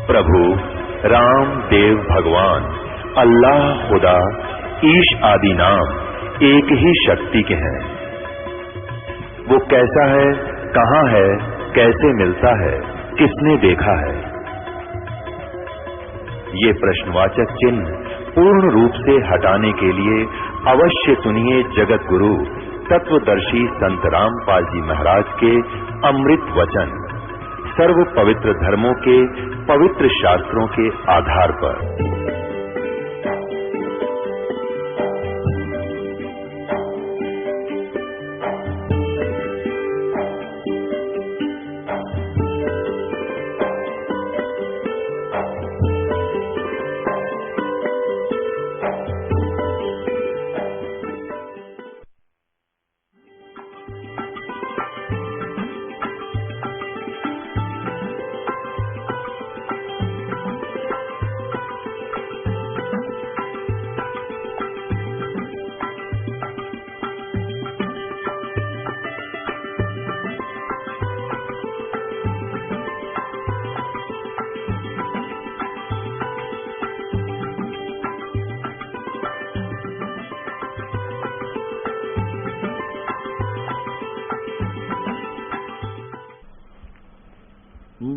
प्रभु राम देव भगवान अल्लाह खुदा ईश आदि नाम एक ही शक्ति के हैं। वो कैसा है, कहां है, कैसे मिलता है, किसने देखा है? ये प्रश्नवाचक चिन्ह पूर्ण रूप से हटाने के लिए अवश्य सुनिए जगत गुरु तत्वदर्शी संत रामपाल जी महाराज के अमृत वचन, सर्व पवित्र धर्मों के पवित्र शास्त्रों के आधार पर।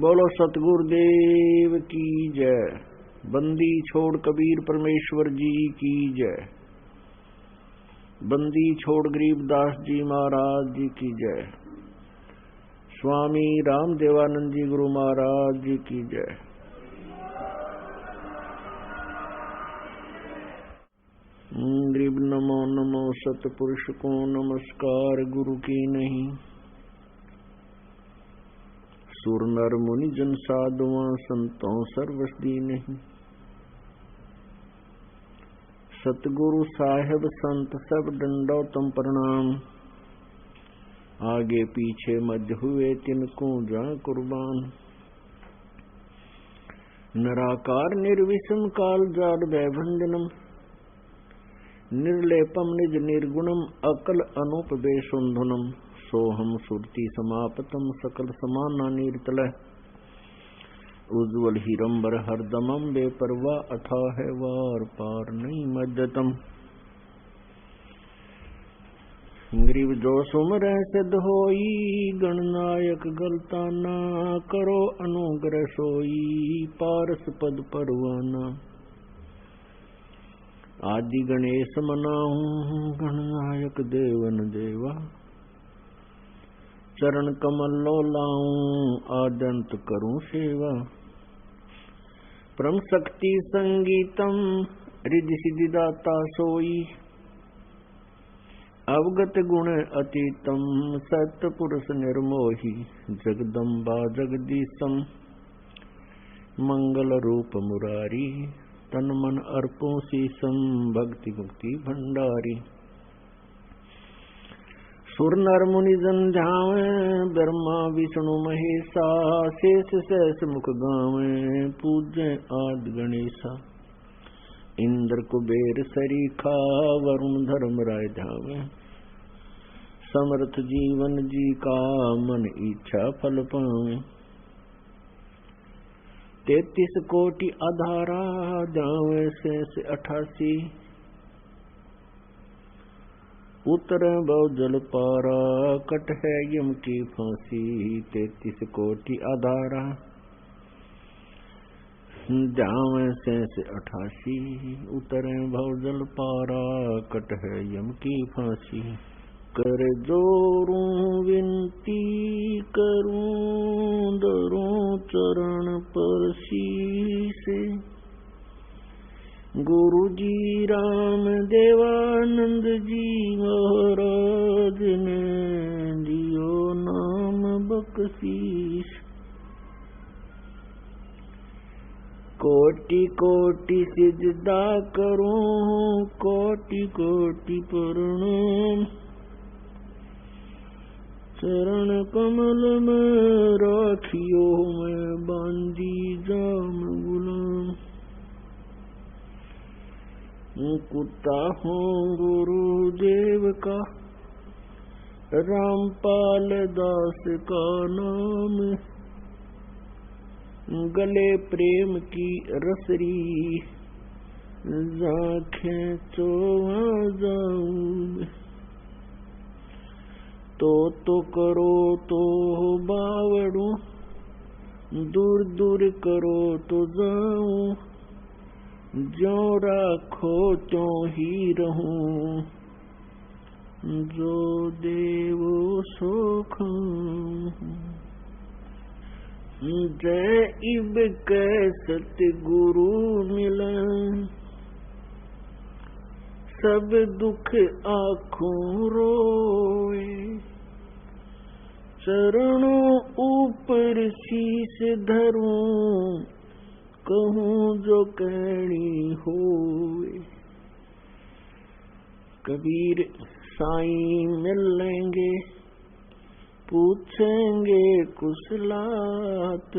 बोलो सतगुरुदेव की जय। बंदी छोड़ कबीर परमेश्वर जी की जय। बंदी छोड़ गरीबदास जी महाराज जी की जय। स्वामी रामदेवानंद जी गुरु महाराज जी की जय। गरीब नमो नमो सतपुरुष को नमस्कार, गुरु की नहीं। सुर नर मुनि जन साधुआ संतों सर्वस्दी नहीं। सतगुरु साहेब संत सब डंडो तुम प्रणाम। आगे पीछे मध्य हुए तिनको जा कुर्बान। निराकार निर्विषम काल जाड भयभंजनम। निर्लेपम निज निर्गुणम अकल अनूप बेसुंधुनम। सोहम सुरति समापतम सकल समाना नीरतल। उज्ज्वल हीरंबर हरदमम बेपरवा अथा है वार पार नहीं मध्यतम। गरीब जो सुमर सिद्ध होई गणनायक गलता ना। करो अनुग्रह सोई पारस पद परवाना। आदि गणेश मनाऊं गणनायक देवन देवा। चरण कमल लो लाऊं आदंत करूं सेवा। परम शक्ति संगीतम रिद्धि सिद्धि दाता सोई। अवगत गुण अतीतम सत्य पुरुष निर्मोही। जगदम्बा जगदीशम मंगल रूप मुरारी। तन मन अर्पों शीसम भक्ति मुक्ति भंडारी। सुर नर मुनि जन झावे ब्रह्मा विष्णु महेशा। शेष सहस मुख गावे पूज्य आदि गणेशा। इंद्र कुबेर सरीखा वरुण धर्म राय धावे। समर्थ जीवन जी का मन इच्छा फल पावे। 33 कोटि आधारा जावे शेष 88। उतर बहु जल पारा कट है यम की फांसी। 33 कोटि आधारा जावे शेष 88। उतरे बहु जल पारा कट है यम की फांसी। कर जोरूं विनती करूं धरूं चरण पर शीस। गुरु जी राम देवानंद जी महाराज ने दियो नाम बख्शीश। कोटि कोटि सिजदा करूं कोटि कोटि प्रणाम। चरण कमल में राखियो मैं बांधी जाम गुलाम। कुत्ता हूँ गुरुदेव का रामपाल दास का नाम। गले प्रेम की रसरी, आँखें चोवा जाऊं। तो करो तो बावड़ू, दूर दूर करो तो जाऊं। ज्यों राखो त्यों ही रहूं, जो देवो सो खाऊं। जय इब कै सतगुरु मिला, सब दुख आँखों रोए। चरणों ऊपर शीस धरूं, कहूँ जो कहनी होए। कबीर साईं मिल लेंगे, पूछेंगे कुशलात।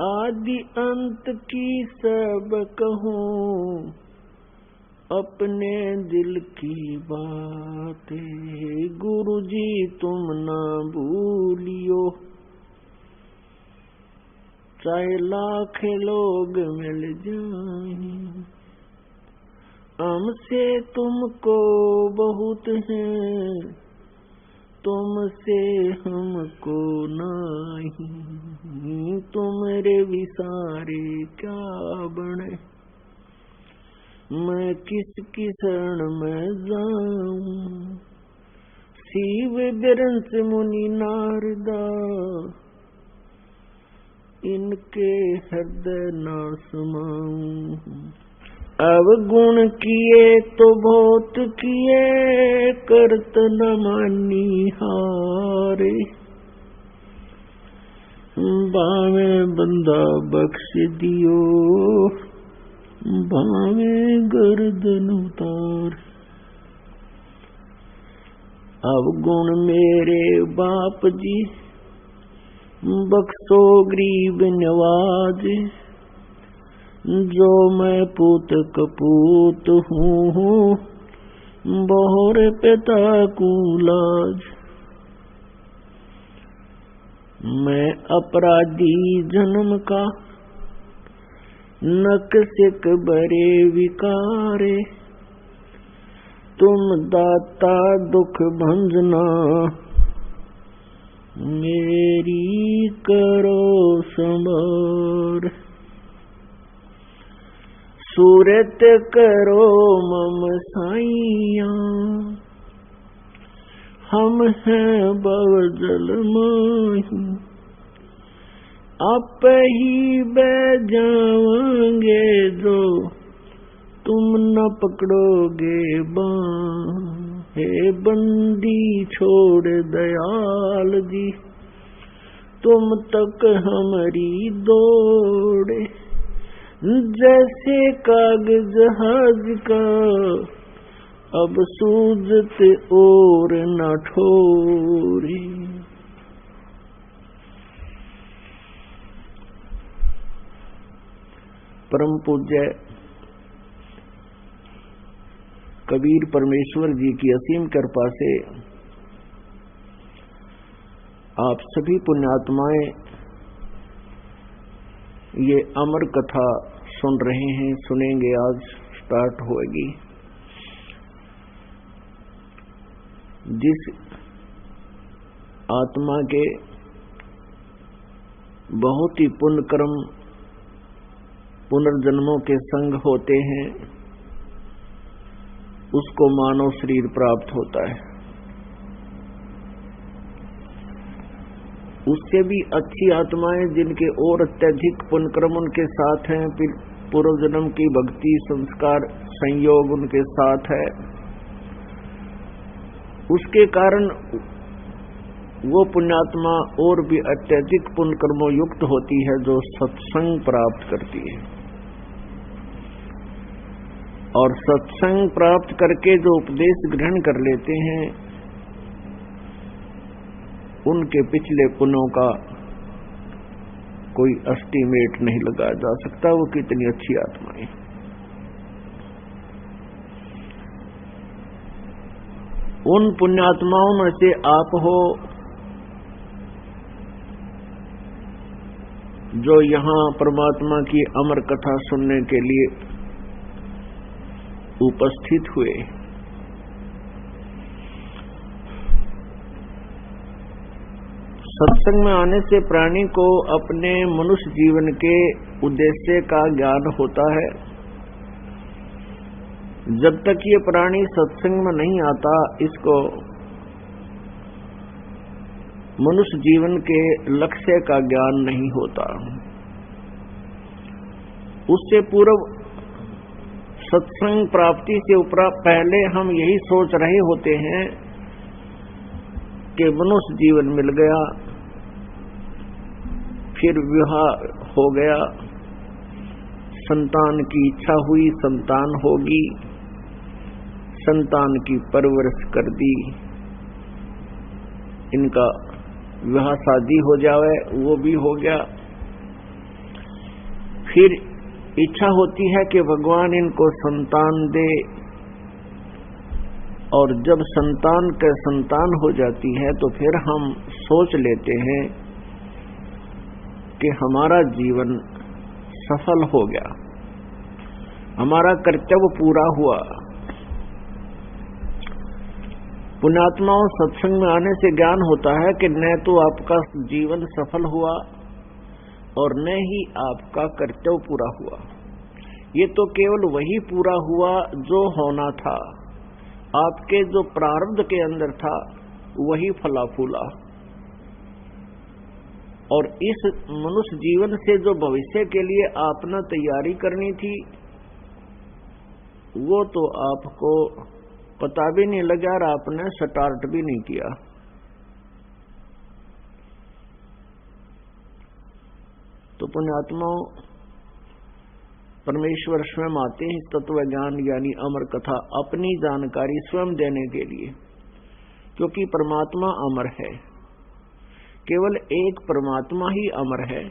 आदि अंत की सब कहूँ, अपने दिल की बात। गुरु जी तुम ना भूलियो, चाहे लाख लोग मिल जाएं। हमसे तुमको बहुत है, तुमसे हमको नहीं। तुम्हारे विसारे क्या बने, मैं किसकी शरण में जाऊं। शिव बिरंस मुनि नारदा, इनके हृदय न समाऊं। अवगुण किए तो बहुत किए, करत न मानी हारे। बावे बंदा बख्श दियो, बावे गर्दन उतार। अवगुण मेरे बाप जी, बख्शो गरीब नवाज। जो मैं पूत कपूत हूँ, बहुर पिता को लाज। मैं अपराधी जन्म का, नक्सिक बरे विकारे। तुम दाता दुख भंजना, मेरी करो संभार। सूरत करो मम साइया, हम हैं बवजल माही। आप ही बह जाओगे जो, तुम न पकड़ोगे बाँ। हे बंदी छोड़ दयाल जी, तुम तक हमारी दौड़े। जैसे कागज जहाज का, अब सूझत और न ठोरे। परम पूज्य कबीर परमेश्वर जी की असीम कृपा से आप सभी पुण्यात्माएं ये अमर कथा सुन रहे हैं, सुनेंगे। आज स्टार्ट होगी। जिस आत्मा के बहुत ही पुण्य कर्म पुनर्जन्मों के संग होते हैं, उसको मानव शरीर प्राप्त होता है। उससे भी अच्छी आत्माएं जिनके और अत्यधिक पुण्य कर्म उनके साथ हैं, पूर्व जन्म की भक्ति संस्कार संयोग उनके साथ है, उसके कारण वो पुण्यात्मा और भी अत्यधिक पुण्य कर्मों युक्त होती है, जो सत्संग प्राप्त करती है। और सत्संग प्राप्त करके जो उपदेश ग्रहण कर लेते हैं, उनके पिछले पुण्यों का कोई एस्टीमेट नहीं लगाया जा सकता, वो कितनी अच्छी आत्माएं। उन पुण्यात्माओं में से आप हो जो यहाँ परमात्मा की अमर कथा सुनने के लिए उपस्थित हुए। सत्संग में आने से प्राणी को अपने मनुष्य जीवन के उद्देश्य का ज्ञान होता है। जब तक ये प्राणी सत्संग में नहीं आता, इसको मनुष्य जीवन के लक्ष्य का ज्ञान नहीं होता। उससे पूर्व सत्संग प्राप्ति से पहले हम यही सोच रहे होते हैं कि मनुष्य जीवन मिल गया, फिर विवाह हो गया, संतान की इच्छा हुई, संतान होगी, संतान की परवरिश कर दी, इनका विवाह शादी हो जावे, वो भी हो गया। फिर इच्छा होती है कि भगवान इनको संतान दे, और जब संतान के संतान हो जाती है तो फिर हम सोच लेते हैं कि हमारा जीवन सफल हो गया, हमारा कर्तव्य पूरा हुआ। पुण्यात्माओं, सत्संग में आने से ज्ञान होता है कि न तो आपका जीवन सफल हुआ और न ही आपका कर्तव्य पूरा हुआ। ये तो केवल वही पूरा हुआ जो होना था, आपके जो प्रारब्ध के अंदर था वही फला फूला। और इस मनुष्य जीवन से जो भविष्य के लिए आपने तैयारी करनी थी, वो तो आपको पता भी नहीं लगा और आपने स्टार्ट भी नहीं किया। तो पुण्यात्माओं, परमेश्वर स्वयं आते हैं तत्व ज्ञान यानी अमर कथा अपनी जानकारी स्वयं देने के लिए, क्योंकि परमात्मा अमर है। केवल एक परमात्मा ही अमर है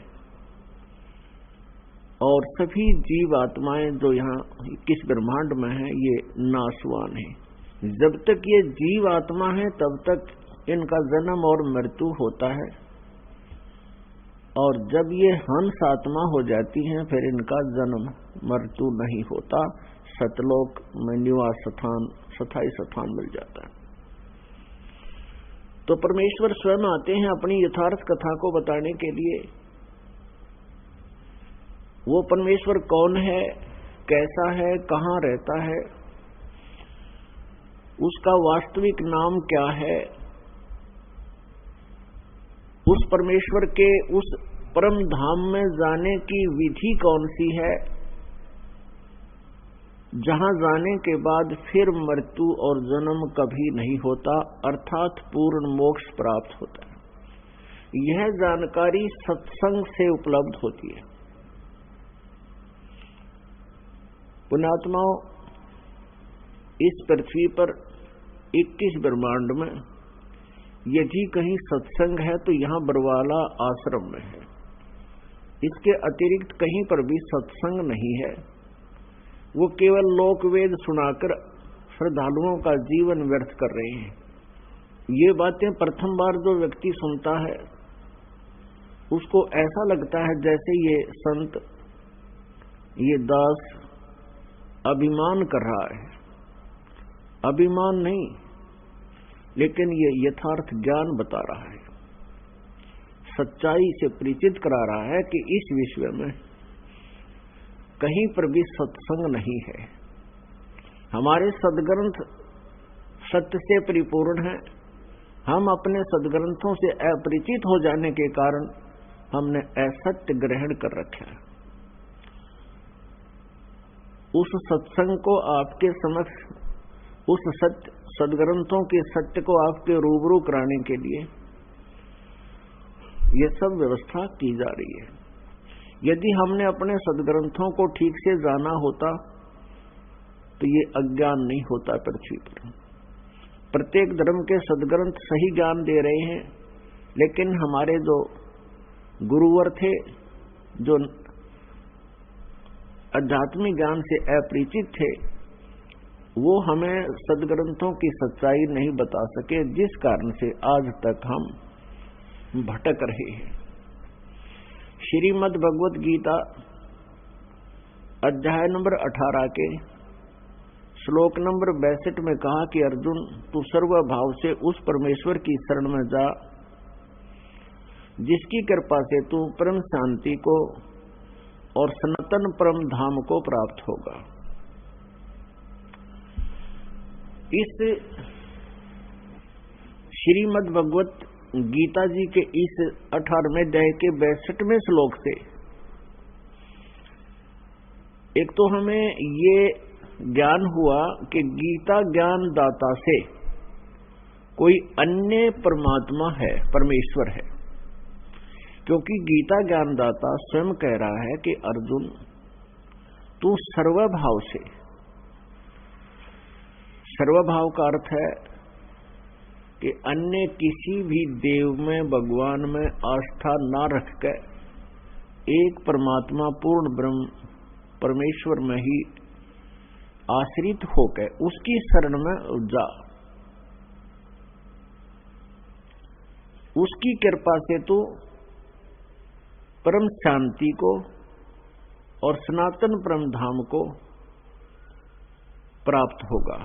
और सभी जीव आत्माएं जो यहाँ किस ब्रह्मांड में है ये नाशवान है। जब तक ये जीव आत्मा है तब तक इनका जन्म और मृत्यु होता है, और जब ये हंस आत्मा हो जाती हैं फिर इनका जन्म मृत्यु नहीं होता, सतलोक में निवास स्थान स्थायी स्थान मिल जाता है। तो परमेश्वर स्वयं आते हैं अपनी यथार्थ कथा को बताने के लिए। वो परमेश्वर कौन है, कैसा है, कहाँ रहता है, उसका वास्तविक नाम क्या है, उस परमेश्वर के उस परम धाम में जाने की विधि कौन सी है, जहां जाने के बाद फिर मृत्यु और जन्म कभी नहीं होता, अर्थात पूर्ण मोक्ष प्राप्त होता है। यह जानकारी सत्संग से उपलब्ध होती है। पुण्यात्माओं, इस पृथ्वी पर 21 ब्रह्मांड में यदि कहीं सत्संग है तो यहाँ बरवाला आश्रम में है। इसके अतिरिक्त कहीं पर भी सत्संग नहीं है। वो केवल लोक वेद सुनाकर श्रद्धालुओं का जीवन व्यर्थ कर रहे हैं। ये बातें प्रथम बार जो व्यक्ति सुनता है उसको ऐसा लगता है जैसे ये संत, ये दास अभिमान कर रहा है। अभिमान नहीं, लेकिन ये यथार्थ ज्ञान बता रहा है, सच्चाई से परिचित करा रहा है कि इस विश्व में कहीं पर भी सत्संग नहीं है। हमारे सदग्रंथ सत्य से परिपूर्ण हैं। हम अपने सदग्रंथों से अपरिचित हो जाने के कारण हमने असत्य ग्रहण कर रखा है। उस सत्संग को आपके समक्ष, उस सत्य सदग्रंथों के सत्य को आपके रूबरू कराने के लिए ये सब व्यवस्था की जा रही है। यदि हमने अपने सदग्रंथों को ठीक से जाना होता तो ये अज्ञान नहीं होता पृथ्वी पर। प्रत्येक धर्म के सदग्रंथ सही ज्ञान दे रहे हैं, लेकिन हमारे जो गुरुवर थे, जो आध्यात्मिक ज्ञान से अपरिचित थे, वो हमें सदग्रंथों की सच्चाई नहीं बता सके, जिस कारण से आज तक हम भटक रहे हैं। श्रीमद् भगवत गीता अध्याय नंबर 18 के श्लोक नंबर 62 में कहा कि अर्जुन, तू सर्व भाव से उस परमेश्वर की शरण में जा जिसकी कृपा से तू परम शांति को और सनातन परम धाम को प्राप्त होगा। इस श्रीमद् भगवत गीता जी के इस 18वें अध्याय के 62वें श्लोक से एक तो हमें ये ज्ञान हुआ कि गीता ज्ञान दाता से कोई अन्य परमात्मा है, परमेश्वर है, क्योंकि गीता ज्ञान दाता स्वयं कह रहा है कि अर्जुन, तू सर्वभाव से, सर्वभाव का अर्थ है कि अन्य किसी भी देव में, भगवान में आस्था न रखकर एक परमात्मा पूर्ण ब्रह्म परमेश्वर में ही आश्रित होकर उसकी शरण में जा। उसकी कृपा से तो परम शांति को और सनातन परम धाम को प्राप्त होगा।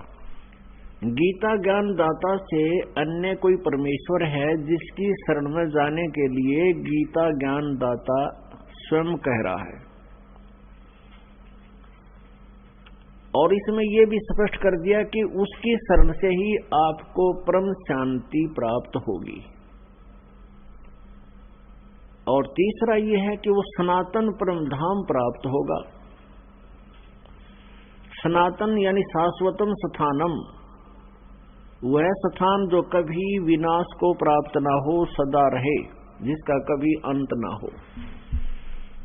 गीता ज्ञान दाता से अन्य कोई परमेश्वर है जिसकी शरण में जाने के लिए गीता ज्ञान दाता स्वयं कह रहा है। और इसमें यह भी स्पष्ट कर दिया कि उसकी शरण से ही आपको परम शांति प्राप्त होगी। और तीसरा यह है कि वो सनातन परम धाम प्राप्त होगा। सनातन यानी शाश्वतम स्थानम, वह स्थान जो कभी विनाश को प्राप्त ना हो, सदा रहे, जिसका कभी अंत ना हो,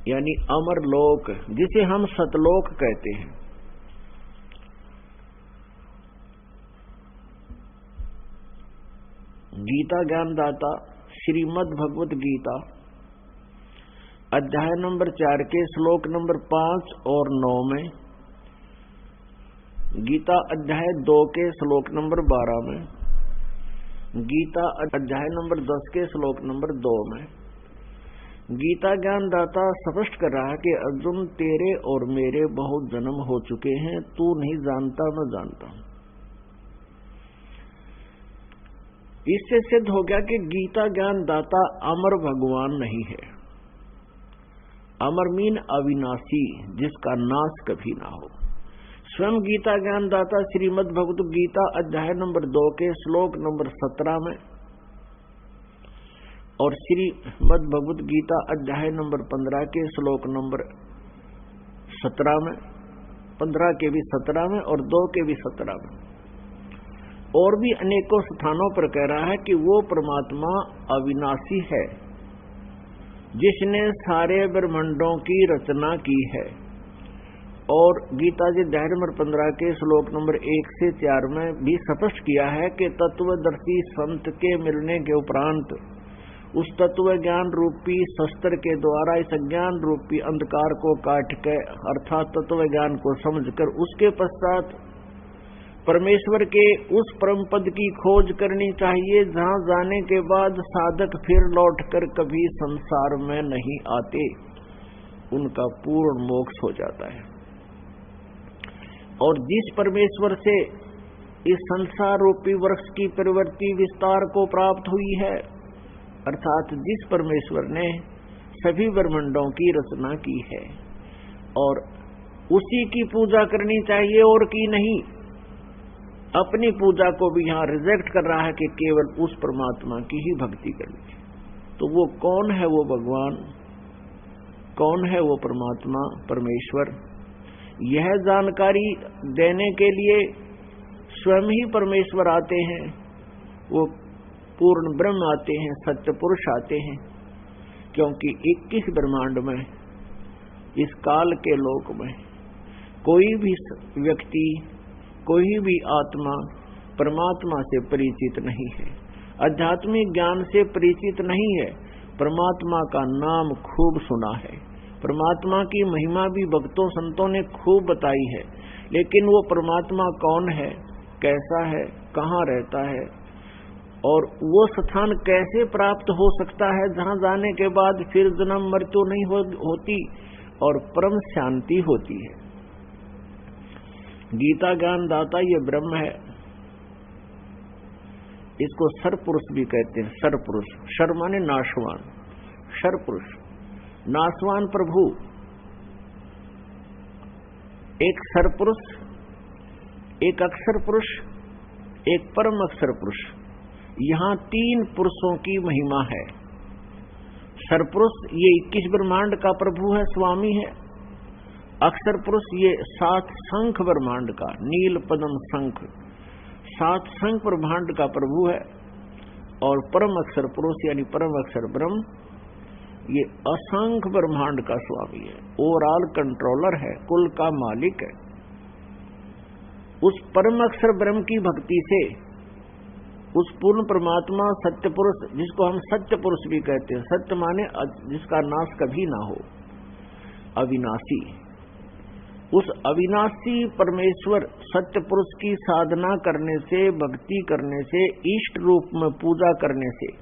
यानी अमर लोक, जिसे हम सतलोक कहते हैं। गीता ज्ञान दाता श्रीमद् भगवत गीता अध्याय नंबर 4 के श्लोक नंबर 5 और 9 में, गीता अध्याय 2 के श्लोक नंबर 12 में, गीता अध्याय नंबर 10 के श्लोक नंबर 2 में गीता ज्ञान दाता स्पष्ट कर रहा है कि अर्जुन, तेरे और मेरे बहुत जन्म हो चुके हैं, तू नहीं जानता, मैं जानता हूं। इससे सिद्ध हो गया कि गीता ज्ञान दाता अमर भगवान नहीं है। अमर मीन अविनाशी, जिसका नाश कभी ना हो। स्वयं गीता ज्ञान दाता श्रीमद् भगवत गीता अध्याय नंबर 2 के श्लोक नंबर 17 में और श्रीमद् भगवत गीता अध्याय नंबर 15 के श्लोक नंबर 17 में, 15 के भी 17 में और 2 के भी 17 में, और भी अनेकों स्थानों पर कह रहा है कि वो परमात्मा अविनाशी है जिसने सारे ब्रह्मांडों की रचना की है। और गीता जी अध्याय नंबर 15 के श्लोक नंबर 1 से 4 में भी स्पष्ट किया है कि तत्वदर्शी संत के मिलने के उपरांत उस तत्व ज्ञान रूपी शस्त्र के द्वारा इस ज्ञान रूपी अंधकार को काट कर, अर्थात तत्व ज्ञान को समझकर, उसके पश्चात परमेश्वर के उस परम पद की खोज करनी चाहिए जहां जाने के बाद साधक फिर लौटकर कभी संसार में नहीं आते, उनका पूर्ण मोक्ष हो जाता है। और जिस परमेश्वर से इस संसार रूपी वृक्ष की प्रवृत्ति विस्तार को प्राप्त हुई है, अर्थात जिस परमेश्वर ने सभी ब्रह्मांडों की रचना की है, और उसी की पूजा करनी चाहिए और की नहीं। अपनी पूजा को भी यहाँ रिजेक्ट कर रहा है कि केवल उस परमात्मा की ही भक्ति करनी चाहिए। तो वो कौन है? वो भगवान कौन है? वो परमात्मा परमेश्वर। यह जानकारी देने के लिए स्वयं ही परमेश्वर आते हैं, वो पूर्ण ब्रह्म आते हैं, सत्य पुरुष आते हैं, क्योंकि 21 ब्रह्मांड में, इस काल के लोक में कोई भी व्यक्ति, कोई भी आत्मा परमात्मा से परिचित नहीं है, आध्यात्मिक ज्ञान से परिचित नहीं है। परमात्मा का नाम खूब सुना है, परमात्मा की महिमा भी भक्तों संतों ने खूब बताई है, लेकिन वो परमात्मा कौन है, कैसा है, कहाँ रहता है, और वो स्थान कैसे प्राप्त हो सकता है जहां जाने के बाद फिर जन्म मृत्यु नहीं होती और परम शांति होती है। गीता ज्ञान दाता ये ब्रह्म है। इसको सरपुरुष भी कहते हैं। सरपुरुष, शर माने नाशवान, सरपुरुष नाशवान प्रभु। एक सरपुरुष, एक अक्षर पुरुष, एक परम अक्षर पुरुष। यहां 3 पुरुषों की महिमा है। सरपुरुष ये 21 ब्रह्मांड का प्रभु है, स्वामी है। अक्षर पुरुष ये 7 शंख ब्रह्मांड का, नील पद्म शंख 7 शंख ब्रह्मांड का प्रभु है। और परम अक्षर पुरुष यानी परम अक्षर ब्रह्म ये असंख्य ब्रह्मांड का स्वामी है, ओवरऑल कंट्रोलर है, कुल का मालिक है। उस परम अक्षर ब्रह्म की भक्ति से उस पूर्ण परमात्मा सत्य पुरुष, जिसको हम सत्य पुरुष भी कहते हैं, सत्य माने जिसका नाश कभी ना हो, अविनाशी, उस अविनाशी परमेश्वर सत्य पुरुष की साधना करने से, भक्ति करने से, इष्ट रूप में पूजा करने से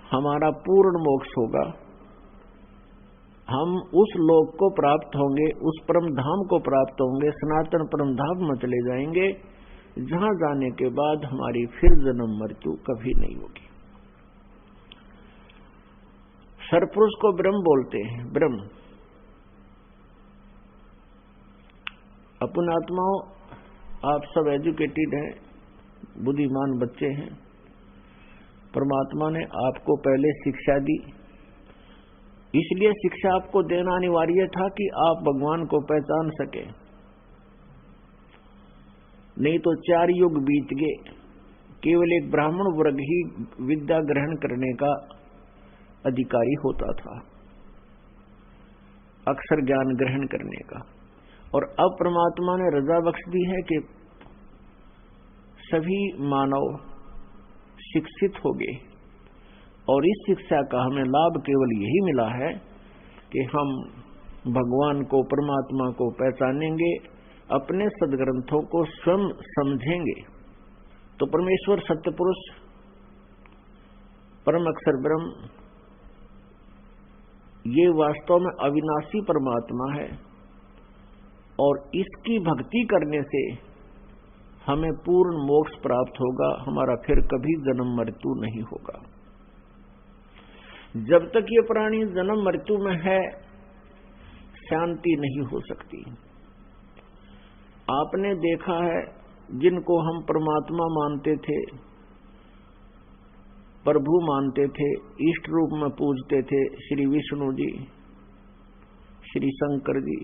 हमारा पूर्ण मोक्ष होगा। हम उस लोक को प्राप्त होंगे, उस परम धाम को प्राप्त होंगे, सनातन परम धाम में चले जाएंगे, जहां जाने के बाद हमारी फिर जन्म मृत्यु कभी नहीं होगी। सरपुरुष को ब्रह्म बोलते हैं। ब्रह्म अपन आत्माओं, आप सब एजुकेटेड हैं, बुद्धिमान बच्चे हैं। परमात्मा ने आपको पहले शिक्षा दी, इसलिए शिक्षा आपको देना अनिवार्य था कि आप भगवान को पहचान सके। नहीं तो 4 युग बीत गए, केवल एक ब्राह्मण वर्ग ही विद्या ग्रहण करने का अधिकारी होता था, अक्षर ज्ञान ग्रहण करने का। और अब परमात्मा ने रजा बख्श दी है कि सभी मानव शिक्षित हो गए। और इस शिक्षा का हमें लाभ केवल यही मिला है कि हम भगवान को, परमात्मा को पहचानेंगे, अपने सदग्रंथों को स्वयं समझेंगे। तो परमेश्वर सत्य पुरुष, परम अक्षर ब्रह्म, ये वास्तव में अविनाशी परमात्मा है। और इसकी भक्ति करने से हमें पूर्ण मोक्ष प्राप्त होगा, हमारा फिर कभी जन्म मृत्यु नहीं होगा। जब तक ये प्राणी जन्म मृत्यु में है, शांति नहीं हो सकती। आपने देखा है, जिनको हम परमात्मा मानते थे, प्रभु मानते थे, इष्ट रूप में पूजते थे, श्री विष्णु जी, श्री शंकर जी,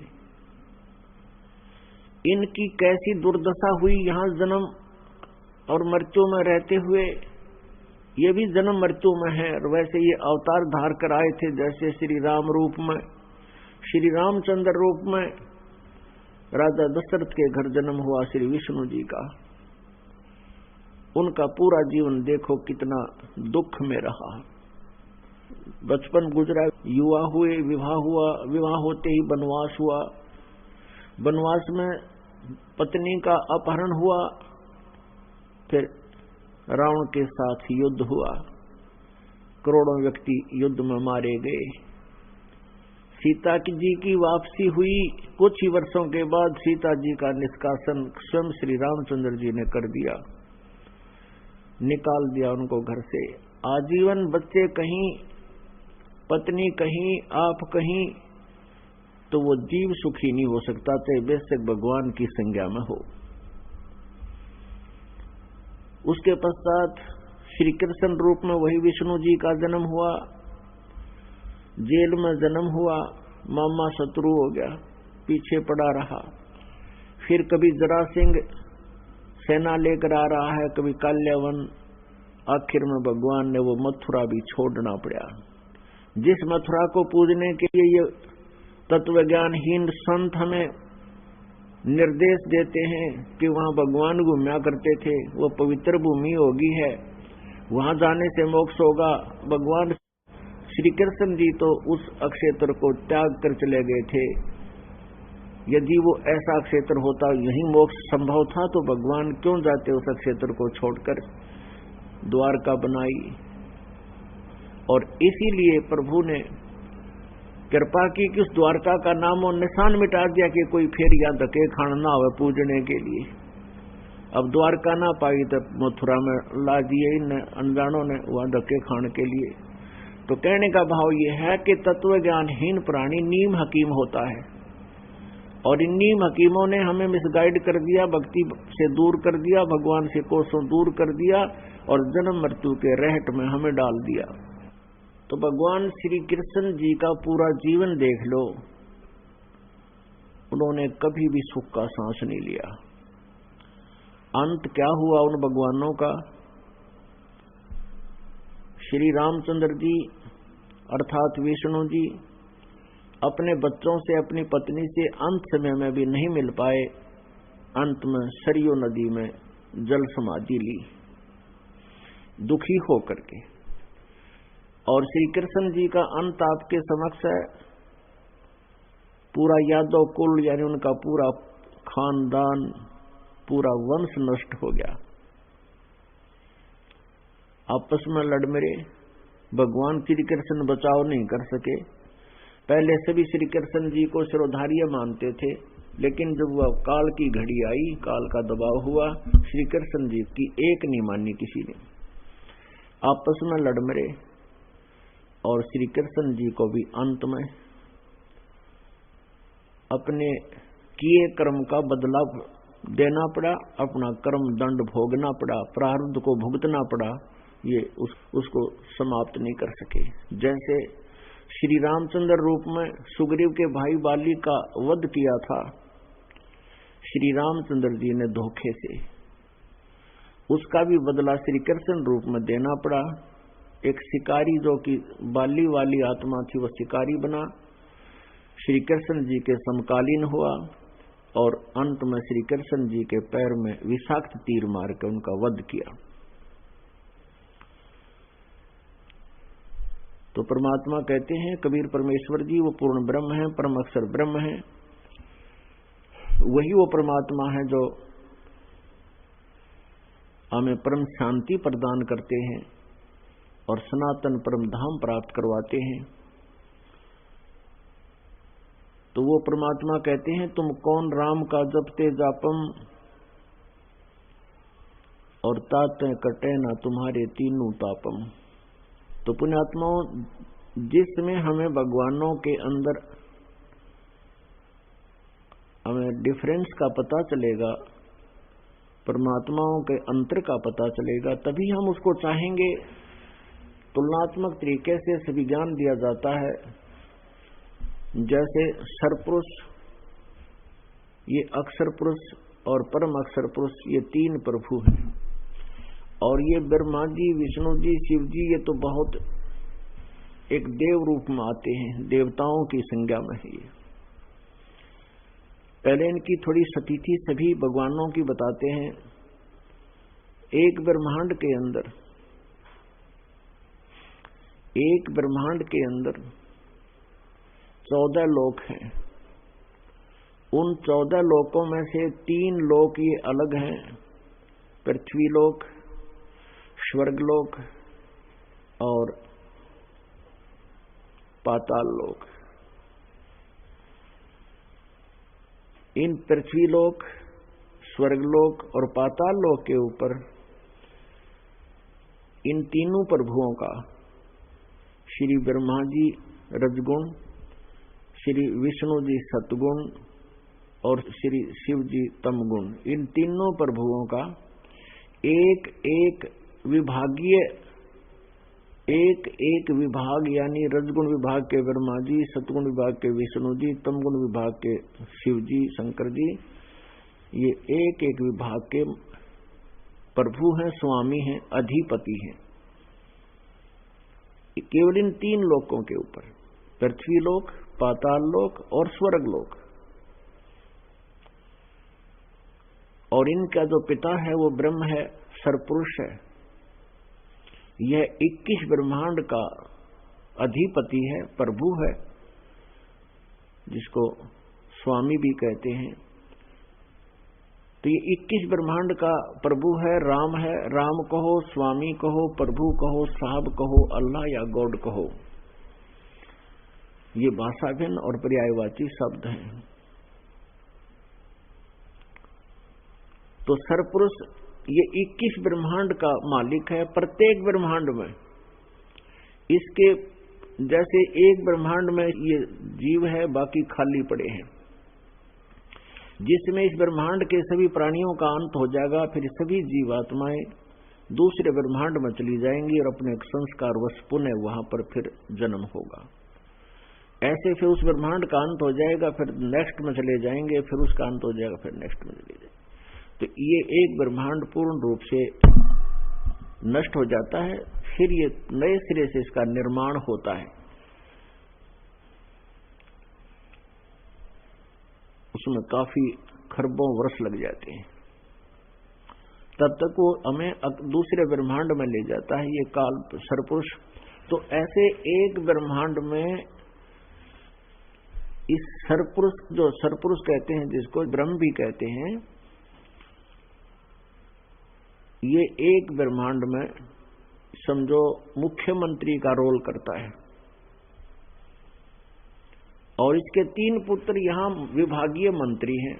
इनकी कैसी दुर्दशा हुई यहां जन्म और मृत्यु में रहते हुए। ये भी जन्म मृत्यु में है। और वैसे ये अवतार धार कर आए थे, जैसे श्री राम रूप में, श्री रामचंद्र रूप में राजा दशरथ के घर जन्म हुआ श्री विष्णु जी का। उनका पूरा जीवन देखो कितना दुख में रहा। बचपन गुजरा, युवा हुए, विवाह हुआ, विवाह होते ही वनवास हुआ, वनवास में पत्नी का अपहरण हुआ, फिर रावण के साथ युद्ध हुआ, करोड़ों व्यक्ति युद्ध में मारे गए। सीता जी की वापसी हुई, कुछ ही वर्षों के बाद सीता जी का निष्कासन स्वयं श्री रामचंद्र जी ने कर दिया, निकाल दिया उनको घर से। आजीवन बच्चे कहीं, पत्नी कहीं, आप कहीं, तो वो जीव सुखी नहीं हो सकता, चाहे बेशक भगवान की संज्ञा में हो। उसके पश्चात श्री कृष्ण रूप में वही विष्णु जी का जन्म हुआ, जेल में जन्म हुआ, मामा शत्रु हो गया, पीछे पड़ा रहा। फिर कभी जरासिंह सेना लेकर आ रहा है, कभी काल्यावन। आखिर में भगवान ने वो मथुरा भी छोड़ना पड़ा। जिस मथुरा को पूजने के लिए ये तत्वज्ञानहीन संत हमें निर्देश देते हैं कि वहां भगवान घूमया करते थे, वो पवित्र भूमि होगी है, वहां जाने से मोक्ष होगा। भगवान श्री कृष्ण जी तो उस अक्षेत्र को त्याग कर चले गए थे यदि वो ऐसा क्षेत्र होता, यही मोक्ष संभव था, तो भगवान क्यों जाते उस क्षेत्र को छोड़कर द्वारका बनाई। और इसीलिए प्रभु ने कृपा की कि उस द्वारका का नाम और निशान मिटा दिया कि कोई फिर यहाँ धक्के खाना ना हो पूजने के लिए। अब द्वारका ना पाई तो मथुरा में ला दिए इन अनजानों ने वहां धक्के खाने के लिए। तो कहने का भाव ये है कि तत्व ज्ञानहीन प्राणी नीम हकीम होता है, और इन नीम हकीमों ने हमें मिसगाइड कर दिया, भक्ति से दूर कर दिया, भगवान से कोसों दूर कर दिया, और जन्म मृत्यु के रहट में हमें डाल दिया। तो भगवान श्री कृष्ण जी का पूरा जीवन देख लो, उन्होंने कभी भी सुख का सांस नहीं लिया। अंत क्या हुआ उन भगवानों का? श्री रामचंद्र जी अर्थात विष्णु जी अपने बच्चों से, अपनी पत्नी से अंत समय में भी नहीं मिल पाए। अंत में सरयू नदी में जल समाधि ली दुखी होकर के। और श्री कृष्ण जी का अंत आपके समक्ष है। पूरा यादव कुल यानी उनका पूरा खानदान, पूरा वंश नष्ट हो गया। आपस में लड़ मरे। भगवान श्री कृष्ण बचाव नहीं कर सके। पहले सभी श्री कृष्ण जी को शिरोधार्य मानते थे, लेकिन जब वह काल की घड़ी आई, काल का दबाव हुआ, श्री कृष्ण जी की एक नहीं मानी किसी ने। आपस में लड़ मरे और श्री कृष्ण जी को भी अंत में अपने किए कर्म का बदला देना पड़ा, अपना कर्म दंड भोगना पड़ा, प्रारब्ध को भुगतना पड़ा। ये उसको समाप्त नहीं कर सके। जैसे श्री रामचंद्र रूप में सुग्रीव के भाई बाली का वध किया था श्री रामचंद्र जी ने धोखे से, उसका भी बदला श्री कृष्ण रूप में देना पड़ा। एक शिकारी जो कि बाली वाली आत्मा थी, वह शिकारी बना, श्री कृष्ण जी के समकालीन हुआ, और अंत में श्री कृष्ण जी के पैर में विषाक्त तीर मार कर उनका वध किया। तो परमात्मा कहते हैं कबीर परमेश्वर जी, वो पूर्ण ब्रह्म है, परम अक्षर ब्रह्म है। वही वो परमात्मा है जो हमें परम शांति प्रदान करते हैं और सनातन परम धाम प्राप्त करवाते हैं। तो वो परमात्मा कहते हैं, तुम कौन राम का जपते जापम, और ताते कटे ना तुम्हारे तीनों तापम। तो पुण्यात्माओं, जिसमें हमें भगवानों के अंदर हमें डिफरेंस का पता चलेगा, परमात्माओं के अंतर का पता चलेगा, तभी हम उसको चाहेंगे। तुलनात्मक तरीके से सभी ज्ञान दिया जाता है। जैसे सरपुरुष, ये अक्षर पुरुष और परम अक्षर पुरुष, ये तीन प्रभु हैं, और ये ब्रह्मा जी, विष्णु जी, शिव जी, ये तो बहुत एक देव रूप में आते हैं, देवताओं की संज्ञा में है। ये पहले इनकी थोड़ी स्थिति सभी भगवानों की बताते हैं। एक ब्रह्मांड के अंदर 14 लोक हैं। उन 14 लोकों में से 3 लोक ये अलग हैं, पृथ्वी लोक, स्वर्गलोक और पाताल लोक। इन पृथ्वी लोक, स्वर्गलोक और पाताल लोक के ऊपर इन तीनों प्रभुओं का, श्री ब्रह्मा जी रजगुण, श्री विष्णु जी सतगुण और श्री शिव जी तमगुण, इन तीनों प्रभुओं का एक एक विभाग यानी रजगुण विभाग के ब्रह्मा जी, सतगुण विभाग के विष्णु जी, तमगुण विभाग के शिव जी शंकर जी, ये एक एक विभाग के प्रभु हैं, स्वामी हैं, अधिपति हैं। केवल इन 3 लोकों के ऊपर, पृथ्वी लोक, पाताल लोक और स्वर्ग लोक। और इनका जो पिता है वो ब्रह्म है, सरपुरुष है। यह 21 ब्रह्मांड का अधिपति है, प्रभु है, जिसको स्वामी भी कहते हैं। तो ये 21 ब्रह्मांड का प्रभु है, राम कहो, स्वामी कहो, प्रभु कहो, साहब कहो, अल्लाह या गॉड कहो, ये भाषा भिन्न और पर्यायवाची शब्द हैं। तो सरपुरुष ये 21 ब्रह्मांड का मालिक है। प्रत्येक ब्रह्मांड में इसके जैसे एक ब्रह्मांड में ये जीव है, बाकी खाली पड़े हैं, जिसमें इस ब्रह्मांड के सभी प्राणियों का अंत हो जाएगा, फिर सभी जीवात्माएं दूसरे ब्रह्मांड में चली जाएंगी और अपने संस्कार वश पुनः वहां पर फिर जन्म होगा। ऐसे फिर उस ब्रह्मांड का अंत हो जाएगा, फिर नेक्स्ट में चले जाएंगे, फिर उसका अंत हो जाएगा, फिर नेक्स्ट में चले जाएंगे। तो ये एक ब्रह्मांड पूर्ण रूप से नष्ट हो जाता है, फिर ये नए सिरे से इसका निर्माण होता है। उसमें काफी खरबों वर्ष लग जाते हैं, तब तक वो हमें दूसरे ब्रह्मांड में ले जाता है, ये काल सरपुरुष। तो ऐसे एक ब्रह्मांड में इस सरपुरुष, जो सरपुरुष कहते हैं, जिसको ब्रह्म भी कहते हैं, ये एक ब्रह्मांड में समझो मुख्यमंत्री का रोल करता है। और इसके 3 पुत्र यहां विभागीय मंत्री हैं,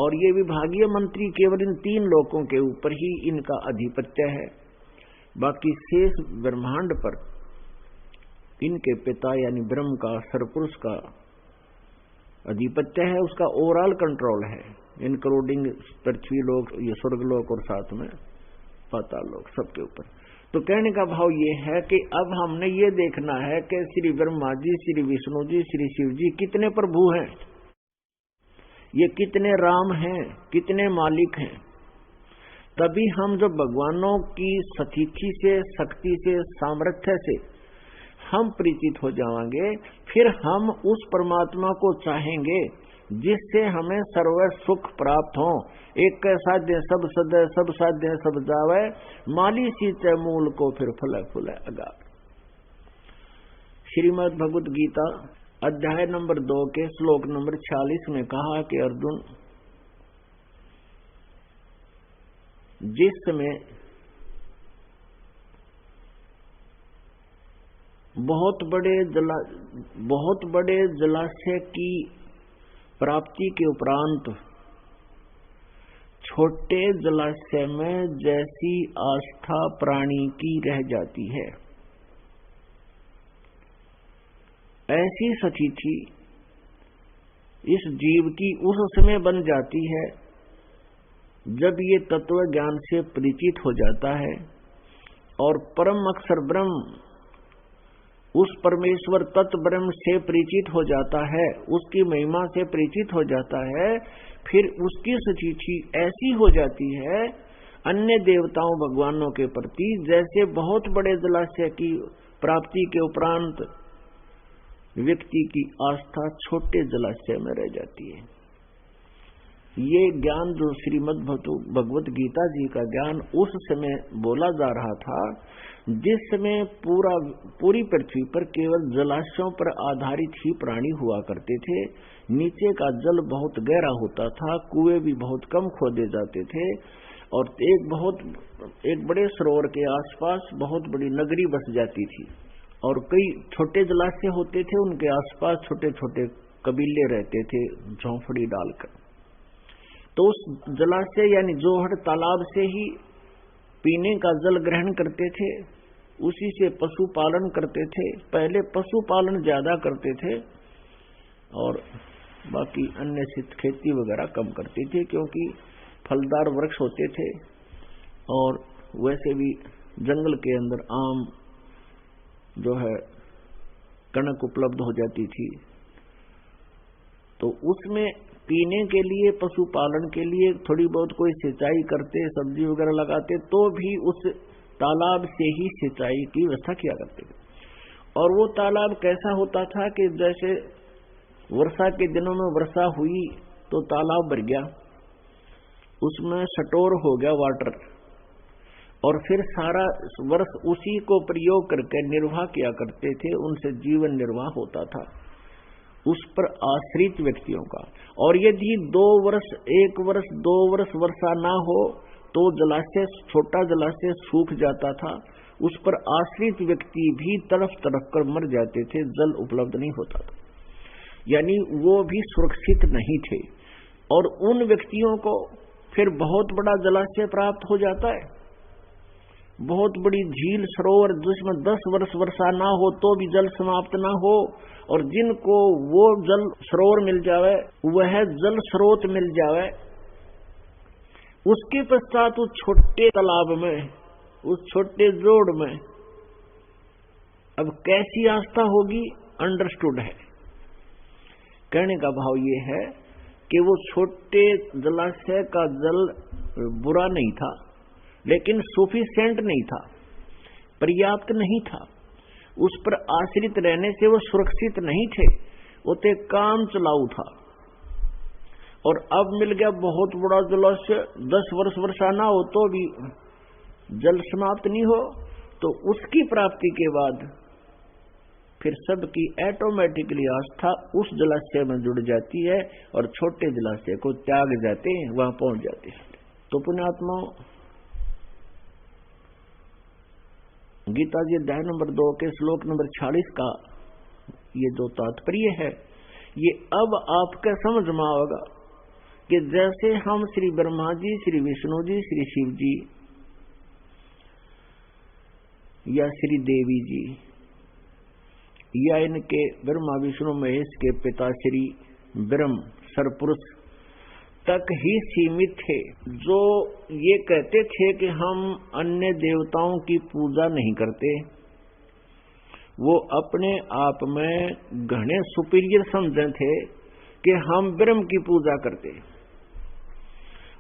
और ये विभागीय मंत्री केवल इन 3 लोकों के ऊपर ही इनका अधिपत्य है। बाकी शेष ब्रह्मांड पर इनके पिता यानी ब्रह्म का, सरपुरुष का अधिपत्य है, उसका ओवरऑल कंट्रोल है, इंक्लूडिंग पृथ्वी लोक, ये स्वर्ग लोक और साथ में पाताल लोक, सबके ऊपर। तो कहने का भाव ये है कि अब हमने ये देखना है कि श्री ब्रह्मा जी, श्री विष्णु जी, श्री शिव जी कितने प्रभु हैं, ये कितने राम हैं, कितने मालिक हैं। तभी हम जो भगवानों की सतीथि से, शक्ति से, सामर्थ्य से हम परिचित हो जाएंगे, फिर हम उस परमात्मा को चाहेंगे जिससे हमें सर्व सुख प्राप्त हो। एक साध्य सब सदय, सब साध्य सब जावे, माली सींचे मूल को फिर फल फूले अगार। श्रीमद् भगवद गीता अध्याय नंबर 2 के श्लोक नंबर 46 में कहा कि अर्जुन, जिस समय बहुत बड़े जलाशय की प्राप्ति के उपरांत छोटे जलाशय में जैसी आस्था प्राणी की रह जाती है, ऐसी स्थिति इस जीव की उस समय बन जाती है जब ये तत्व ज्ञान से परिचित हो जाता है और परम अक्षर ब्रह्म, उस परमेश्वर तत्व ब्रह्म से परिचित हो जाता है, उसकी महिमा से परिचित हो जाता है। फिर उसकी स्थिति ऐसी हो जाती है अन्य देवताओं भगवानों के प्रति, जैसे बहुत बड़े जलाशय की प्राप्ति के उपरांत व्यक्ति की आस्था छोटे जलाशय में रह जाती है। ये ज्ञान जो श्रीमद् भगवत गीता जी का ज्ञान उस समय बोला जा रहा था, जिस समय पूरी पृथ्वी पर केवल जलाशयों पर आधारित ही प्राणी हुआ करते थे। नीचे का जल बहुत गहरा होता था, कुएं भी बहुत कम खोदे जाते थे, और एक बड़े सरोवर के आसपास बहुत बड़ी नगरी बस जाती थी, और कई छोटे जलाशय होते थे, उनके आसपास छोटे छोटे कबीले रहते थे झोंपड़ी डालकर। तो उस जलाशय यानी जोहड़ तालाब से ही पीने का जल ग्रहण करते थे, उसी से पशुपालन करते थे। पहले पशुपालन ज्यादा करते थे और बाकी अन्य खेती वगैरह कम करते थे, क्योंकि फलदार वृक्ष होते थे और वैसे भी जंगल के अंदर आम जो है कणक उपलब्ध हो जाती थी। तो उसमें पीने के लिए, पशुपालन के लिए थोड़ी बहुत कोई सिंचाई करते, सब्जी वगैरह लगाते, तो भी उस तालाब से ही सिंचाई की व्यवस्था किया करते थे। और वो तालाब कैसा होता था कि जैसे वर्षा के दिनों में वर्षा हुई तो तालाब भर गया, उसमें स्टोर हो गया वाटर, और फिर सारा वर्ष उसी को प्रयोग करके निर्वाह किया करते थे, उनसे जीवन निर्वाह होता था उस पर आश्रित व्यक्तियों का। और यदि 2 वर्ष 1 वर्ष 2 वर्ष वर्षा ना हो तो जलाशय, छोटा जलाशय सूख जाता था, उस पर आश्रित व्यक्ति भी तड़फ तड़फ कर मर जाते थे, जल उपलब्ध नहीं होता था, यानी वो भी सुरक्षित नहीं थे। और उन व्यक्तियों को फिर बहुत बड़ा जलाशय प्राप्त हो जाता है, बहुत बड़ी झील सरोवर जिसमें 10 वर्ष वर्षा ना हो तो भी जल समाप्त ना हो, और जिनको वो जल सरोवर मिल जावे, वह जल स्रोत मिल जावे, उसके पश्चात उस छोटे तालाब में, उस छोटे जोड़ में अब कैसी आस्था होगी, अंडरस्टूड है। कहने का भाव ये है कि वो छोटे जलाशय का जल बुरा नहीं था, लेकिन सफिशिएंट नहीं था, पर्याप्त नहीं था, उस पर आश्रित रहने से वो सुरक्षित नहीं थे, वो ते काम चलाऊ था। और अब मिल गया बहुत बड़ा जलाशय, 10 वर्ष वर्षा ना हो तो भी जल समाप्त नहीं हो, तो उसकी प्राप्ति के बाद फिर सबकी ऑटोमेटिकली आस्था उस जलाशय में जुड़ जाती है और छोटे जलाशय को त्याग जाते हैं, वहां पहुंच जाते हैं। तो पुण्यात्माओं, गीता जी अध्याय नंबर 2 के श्लोक नंबर 46 का ये जो तात्पर्य है, ये अब आपके समझ में आएगा कि जैसे हम श्री ब्रह्मा जी, श्री विष्णु जी, श्री शिव जी या श्री देवी जी या इनके ब्रह्मा विष्णु महेश के पिता श्री ब्रह्म सरपुरुष तक ही सीमित थे, जो ये कहते थे कि हम अन्य देवताओं की पूजा नहीं करते, वो अपने आप में घने सुपीरियर समझे थे कि हम ब्रह्म की पूजा करते,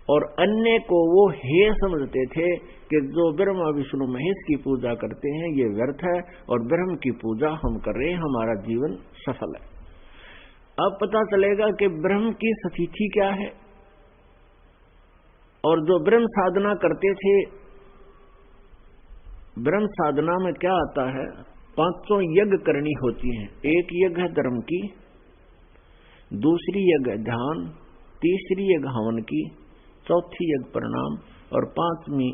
और अन्य को वो हे समझते थे कि जो ब्रह्मा विष्णु महेश की पूजा करते हैं ये व्यर्थ है, और ब्रह्म की पूजा हम कर रहे हैं, हमारा जीवन सफल है। अब पता चलेगा कि ब्रह्म की स्थिति क्या है। और जो ब्रह्म साधना करते थे, ब्रह्म साधना में क्या आता है, 5 यज्ञ करनी होती हैं। एक यज्ञ है धर्म की, दूसरी यज्ञ ध्यान, तीसरी यज्ञ हवन की, चौथी यज्ञ प्रणाम, और 5वीं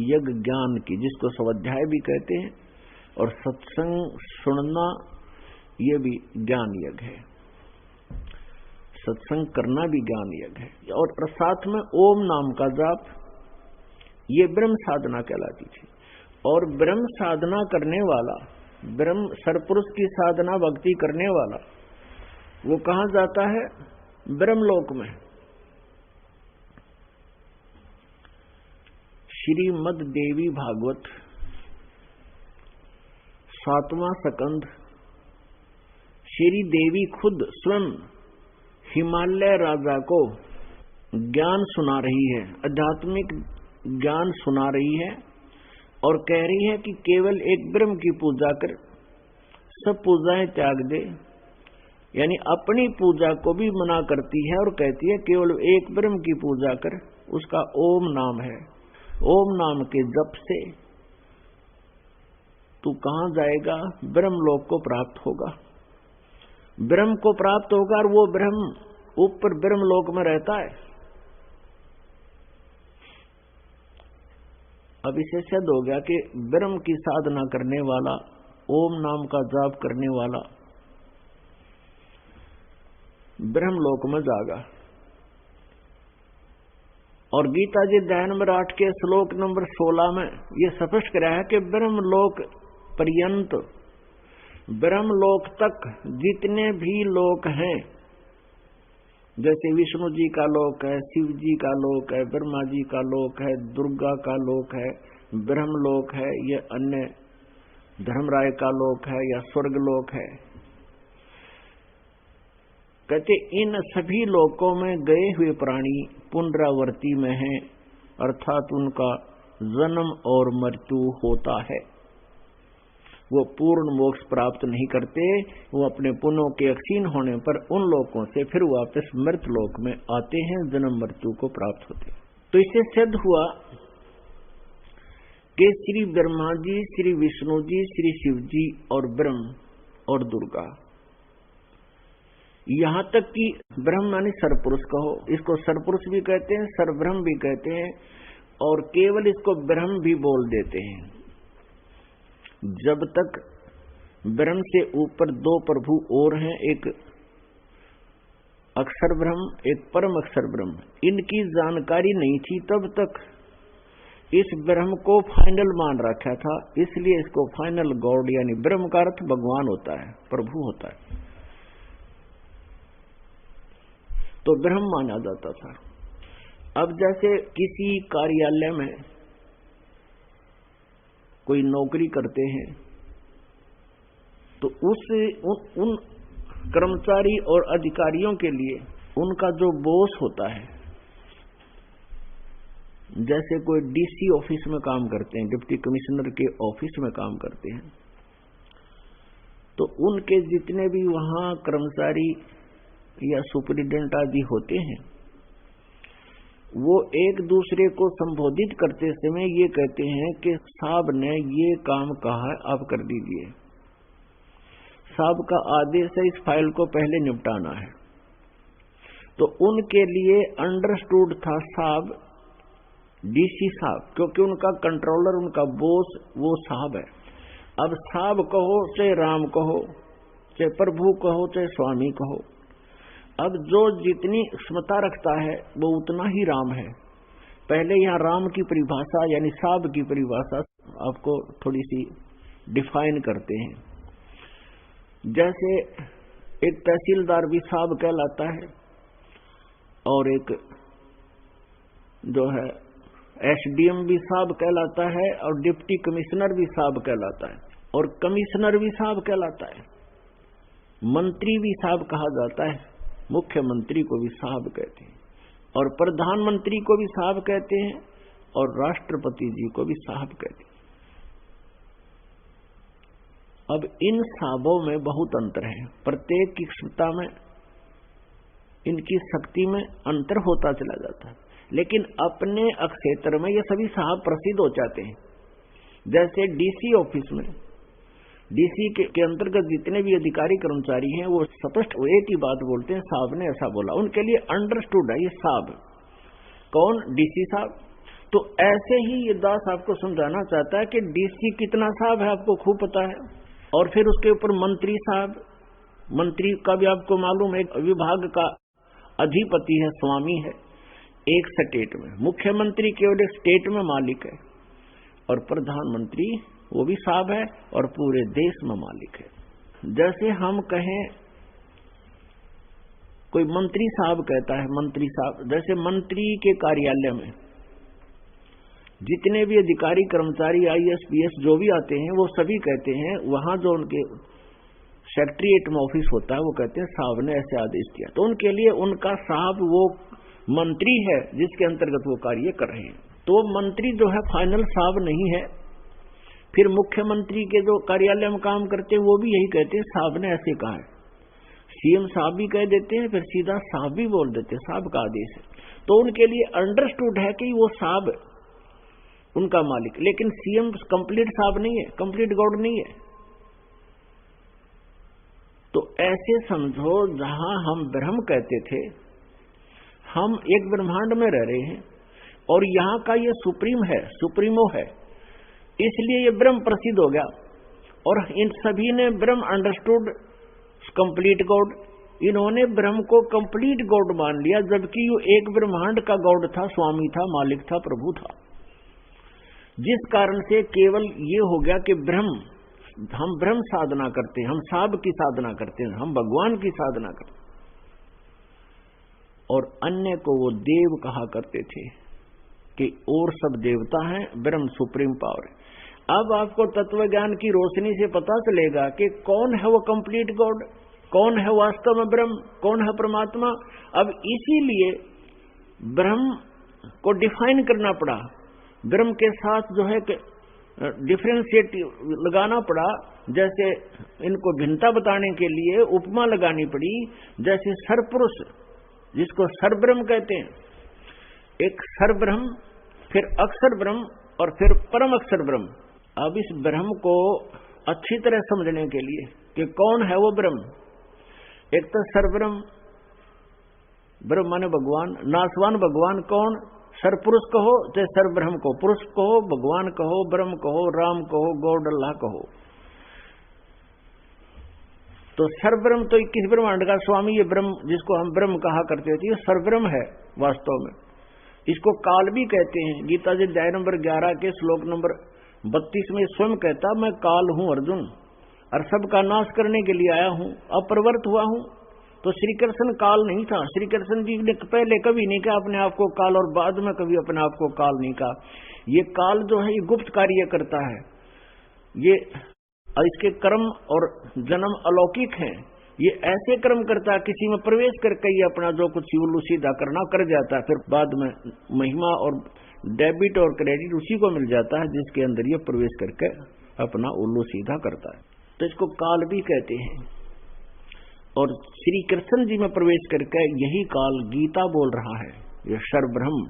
यज्ञ ज्ञान की, जिसको स्वाध्याय भी कहते हैं, और सत्संग सुनना ये भी ज्ञान यज्ञ है, सत्संग करना भी ज्ञान यज्ञ है। और साथ में ओम नाम का जाप, ये ब्रह्म साधना कहलाती थी। और ब्रह्म साधना करने वाला, ब्रह्म सरपुरुष की साधना भक्ति करने वाला, वो कहाँ जाता है, ब्रह्मलोक में। श्रीमद् देवी भागवत 7वां स्कंध, श्री देवी खुद स्वयं हिमालय राजा को ज्ञान सुना रही है, आध्यात्मिक ज्ञान सुना रही है, और कह रही है कि केवल एक ब्रह्म की पूजा कर, सब पूजाएं त्याग दे, यानी अपनी पूजा को भी मना करती है और कहती है केवल एक ब्रह्म की पूजा कर, उसका ओम नाम है। ओम नाम के जप से तू कहां जाएगा, ब्रह्मलोक को प्राप्त होगा, ब्रह्म को प्राप्त होगा, और वो ब्रह्म ऊपर ब्रह्मलोक में रहता है। अब इसे सिद्ध हो गया कि ब्रह्म की साधना करने वाला, ओम नाम का जाप करने वाला ब्रह्मलोक में जाएगा। और गीता जी अध्याय नंबर 8 के श्लोक नंबर 16 में ये स्पष्ट कराया है कि ब्रह्मलोक पर्यंत, ब्रह्मलोक तक जितने भी लोक हैं, जैसे विष्णु जी का लोक है, शिव जी का लोक है, ब्रह्मा जी का लोक है, दुर्गा का लोक है, ब्रह्मलोक है, ये अन्य धर्मराय का लोक है या स्वर्ग लोक है, कहते इन सभी लोकों में गए हुए प्राणी पुनरावर्ती में हैं, अर्थात उनका जन्म और मृत्यु होता है, वो पूर्ण मोक्ष प्राप्त नहीं करते, वो अपने पुण्यों के क्षीण होने पर उन लोकों से फिर वापस मृत लोक में आते हैं, जन्म मृत्यु को प्राप्त होते हैं। तो इससे सिद्ध हुआ कि श्री ब्रह्मा जी, श्री विष्णु जी, श्री शिव जी और ब्रह्म और दुर्गा, यहां तक कि ब्रह्म माने सरपुरुष कहो, इसको सरपुरुष भी कहते हैं, सरब्रह्म भी कहते हैं, और केवल इसको ब्रह्म भी बोल देते हैं। जब तक ब्रह्म से ऊपर दो प्रभु और हैं, एक अक्षर ब्रह्म, एक परम अक्षर ब्रह्म, इनकी जानकारी नहीं थी, तब तक इस ब्रह्म को फाइनल मान रखा था। इसलिए इसको फाइनल गॉड यानी ब्रह्म का अर्थ भगवान होता है, प्रभु होता है, तो ब्रह्म माना जाता था। अब जैसे किसी कार्यालय में कोई नौकरी करते हैं तो उन कर्मचारी और अधिकारियों के लिए उनका जो बॉस होता है, जैसे कोई डीसी ऑफिस में काम करते हैं, डिप्टी कमिश्नर के ऑफिस में काम करते हैं, तो उनके जितने भी वहां कर्मचारी या सुपरिटेंडेंट आदि होते हैं, वो एक दूसरे को संबोधित करते समय ये कहते हैं कि साहब ने ये काम कहा है, आप कर दीजिए, साहब का आदेश है, इस फाइल को पहले निपटाना है। तो उनके लिए अंडरस्टूड था साहब, डीसी साहब, क्योंकि उनका कंट्रोलर, उनका बॉस वो साहब है। अब साहब कहो चाहे राम कहो, चाहे प्रभु कहो, चाहे स्वामी कहो, अब जो जितनी क्षमता रखता है वो उतना ही राम है। पहले यहाँ राम की परिभाषा यानी साहब की परिभाषा आपको थोड़ी सी डिफाइन करते हैं। जैसे एक तहसीलदार भी साहब कहलाता है, और एक जो है एसडीएम भी साहब कहलाता है, और डिप्टी कमिश्नर भी साहब कहलाता है, और कमिश्नर भी साहब कहलाता है, मंत्री भी साहब कहा जाता है, मुख्यमंत्री को भी साहब कहते हैं, और प्रधानमंत्री को भी साहब कहते हैं, और राष्ट्रपति जी को भी साहब कहते हैं। अब इन साहबों में बहुत अंतर है, प्रत्येक की क्षमता में, इनकी शक्ति में अंतर होता चला जाता है, लेकिन अपने क्षेत्र में ये सभी साहब प्रसिद्ध हो जाते हैं। जैसे डीसी ऑफिस में, डीसी के अंतर्गत जितने भी अधिकारी कर्मचारी हैं वो स्पष्ट एक ही बात बोलते हैं, साहब ने ऐसा बोला, उनके लिए अंडरस्टूड है ये साहब। कौन? डीसी साहब। तो ऐसे ही ये दास आपको समझाना चाहता है कि डीसी कितना साहब है आपको खूब पता है, और फिर उसके ऊपर मंत्री साहब, मंत्री का भी आपको मालूम है, विभाग का अधिपति है, स्वामी है एक स्टेट में, मुख्यमंत्री केवल एक स्टेट में मालिक है, और प्रधानमंत्री वो भी साहब है और पूरे देश में मालिक है। जैसे हम कहें कोई मंत्री साहब कहता है, मंत्री साहब, जैसे मंत्री के कार्यालय में जितने भी अधिकारी कर्मचारी आईएएस पीएस जो भी आते हैं वो सभी कहते हैं, वहां जो उनके सेक्रेटरीट में ऑफिस होता है वो कहते हैं साहब ने ऐसे आदेश दिया, तो उनके लिए उनका साहब वो मंत्री है जिसके अंतर्गत वो कार्य कर रहे हैं। तो मंत्री जो है फाइनल साहब नहीं है। फिर मुख्यमंत्री के जो कार्यालय में काम करते हैं वो भी यही कहते हैं साहब ने ऐसे कहा है, सीएम साहब भी कह देते हैं, फिर सीधा साहब भी बोल देते हैं, साहब का आदेश है। तो उनके लिए अंडरस्टूड है कि वो साहब उनका मालिक, लेकिन सीएम कंप्लीट साहब नहीं है, कंप्लीट गॉड नहीं है। तो ऐसे समझो, जहां हम ब्रह्म कहते थे, हम एक ब्रह्मांड में रह रहे हैं, और यहाँ का ये सुप्रीम है, सुप्रीमो है, इसलिए ये ब्रह्म प्रसिद्ध हो गया, और इन सभी ने ब्रह्म अंडरस्टूड कंप्लीट गॉड, इन्होंने ब्रह्म को कंप्लीट गॉड मान लिया, जबकि ये एक ब्रह्मांड का गॉड था, स्वामी था, मालिक था, प्रभु था। जिस कारण से केवल ये हो गया कि ब्रह्म, हम ब्रह्म साधना करते हैं, हम साहब की साधना करते हैं, हम भगवान की साधना करते हैं, और अन्य को वो देव कहा करते थे कि और सब देवता हैं, ब्रह्म सुप्रीम पावर है। अब आपको तत्व ज्ञान की रोशनी से पता चलेगा कि कौन है वो कंप्लीट गॉड, कौन है वास्तव में ब्रह्म, कौन है परमात्मा। अब इसीलिए ब्रह्म को डिफाइन करना पड़ा, ब्रह्म के साथ जो है डिफरेंशिएट लगाना पड़ा। जैसे इनको भिन्नता बताने के लिए उपमा लगानी पड़ी, जैसे सरपुरुष जिसको सरब्रह्म कहते हैं, एक सरब्रह्म, फिर अक्षर ब्रह्म और फिर परम अक्षर ब्रह्म। अब इस ब्रह्म को अच्छी तरह समझने के लिए कि कौन है वो ब्रह्म, एक तो सरब्रह्म, ब्रह्म माने भगवान, नासवान भगवान कौन, सरपुरुष कहो चाहे सरब्रह्म कहो, पुरुष कहो, भगवान कहो, ब्रह्म कहो, राम कहो, गॉड अल्लाह कहो। तो सरब्रह्म तो 21 ब्रह्मांड का स्वामी, ये ब्रह्म जिसको हम ब्रह्म कहा करते थे, ये सरब्रह्म है वास्तव में। इसको काल भी कहते हैं। गीता जी अध्याय नंबर 11 के श्लोक नंबर 32 में स्वयं कहता, मैं काल हूं अर्जुन, और सबका नाश करने के लिए आया हूं, अपरिवर्त हुआ हूं। तो श्री कृष्ण काल नहीं था। श्री कृष्ण जी ने पहले कभी नहीं कहा अपने आप को काल, और बाद में कभी अपने आप को काल नहीं कहा। ये काल जो है ये गुप्त कार्य करता है, ये इसके कर्म और जन्म अलौकिक हैं। ये ऐसे कर्म करता है, किसी में प्रवेश करके ये अपना जो कुछ उल्लू सीधा करना कर जाता है, फिर बाद में महिमा और डेबिट और क्रेडिट उसी को मिल जाता है जिसके अंदर ये प्रवेश करके अपना उल्लू सीधा करता है। तो इसको काल भी कहते हैं। और श्री कृष्ण जी में प्रवेश करके यही काल गीता बोल रहा है, ये सरब्रह्म।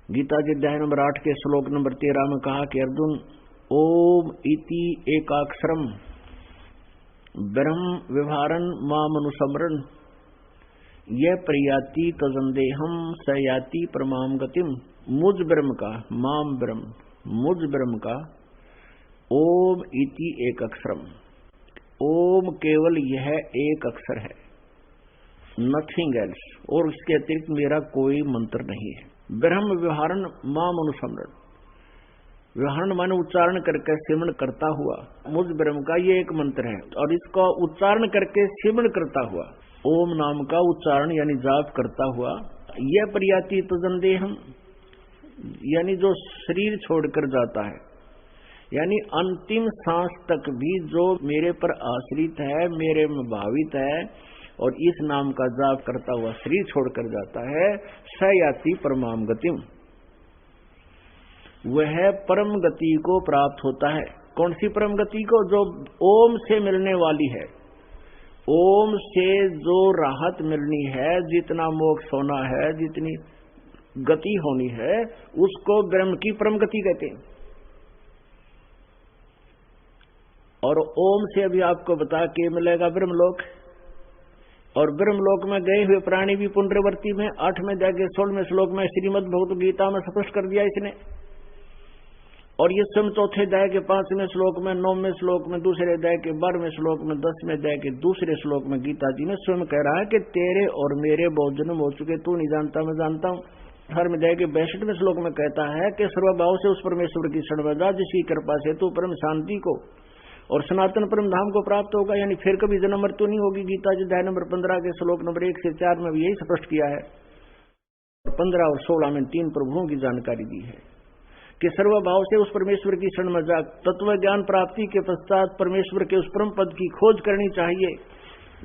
गीता जी अध्याय नंबर 8 के श्लोक नंबर 13 में कहा कि अर्जुन, ओम इति एकाक्षरम ब्रह्म व्यवहारन माम अनुसमरण यह प्रयाति तजंदेहम सयाति परमाम गतिम। मुझ ब्रह्म का, माम ब्रह्म, मुझ ब्रह्म का ओम इति एक अक्षरम, ओम केवल यह एक अक्षर है, नथिंग एल्स, और इसके अतिरिक्त मेरा कोई मंत्र नहीं है। ब्रह्म व्यवहारन माम अनुसमरण, व्यवहार माने उच्चारण करके सिमरण करता हुआ, मुझ ब्रह्म का ये एक मंत्र है, और इसका उच्चारण करके सिमरण करता हुआ, ओम नाम का उच्चारण यानी जाप करता हुआ, यह प्रयाति तजंदेहम, यानी जो शरीर छोड़कर जाता है, यानी अंतिम सांस तक भी जो मेरे पर आश्रित है, मेरे में भावित है, और इस नाम का जाप करता हुआ शरीर छोड़कर जाता है, सयाति परमाम गतिम, वह परम गति को प्राप्त होता है। कौन सी परम गति को? जो ओम से मिलने वाली है। ओम से जो राहत मिलनी है, जितना मोक्ष होना है, जितनी गति होनी है, उसको ब्रह्म की परम गति कहते हैं। और ओम से अभी आपको बता के मिलेगा ब्रह्मलोक, और ब्रह्मलोक में गए हुए प्राणी भी पुनरावृत्ति में 8वें अध्याय के 16वें श्लोक में श्रीमद् भगवत गीता में स्पष्ट कर दिया इसने। और ये स्वयं 4थे अध्याय के 5वें श्लोक में, 9वें श्लोक में, 2रे अध्याय के 12वें श्लोक में, 10वें अध्याय के 2रे श्लोक में गीता जी में स्वयं कह रहा है कि तेरे और मेरे बहुत जन्म हो चुके, तू नहीं जानता मैं जानता हूँ। 18वें अध्याय के 62वें श्लोक में कहता है कि सर्वभाव से उस परमेश्वर की शरण में जा जिसकी कृपा से तू परम शांति को और सनातन परम धाम को प्राप्त होगा, यानी फिर कभी जन्म मृत्यु नहीं होगी। गीता जी अध्याय नंबर 15 के श्लोक नंबर 1 से 4 में भी यही स्पष्ट किया है। 15 और 16 में 3 प्रभुओं की जानकारी दी है कि सर्वभाव से उस परमेश्वर की शरण में जा, तत्व ज्ञान प्राप्ति के पश्चात परमेश्वर के उस परम पद की खोज करनी चाहिए,